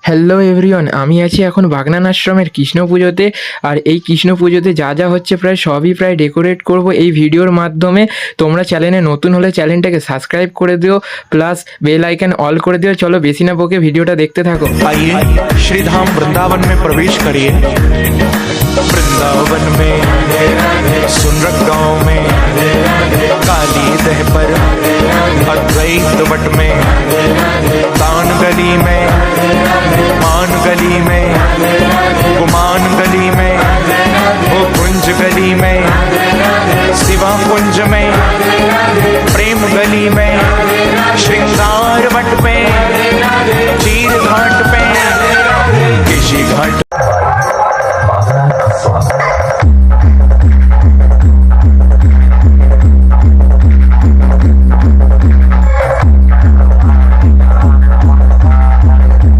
Hello everyone, আমি আছি এখন বাগনান আশ্রমের কৃষ্ণ পুজোতে। আর এই কৃষ্ণ পুজোতে যা যা হচ্ছে প্রায় সবই ডেকোরেট করব এই ভিডিওর মাধ্যমে। তোমরা চ্যানেলে নতুন হলে চ্যানেলটাকে সাবস্ক্রাইব করে দিও, প্লাস বেল আইকন অল করে দিও। চলো বেশি না বকে ভিডিওটা দেখতে থাকো। आइए श्री धाम वृंदावन में प्रवेश करिए। वृंदावन में सुनरक गांव में काली दह पर अद्वैत वट में तान गली में मान गली में गुमान गली में ओ कुंज गली में शिवा कुंज में प्रेम गली में श्रृंगार वट पे चीर घाट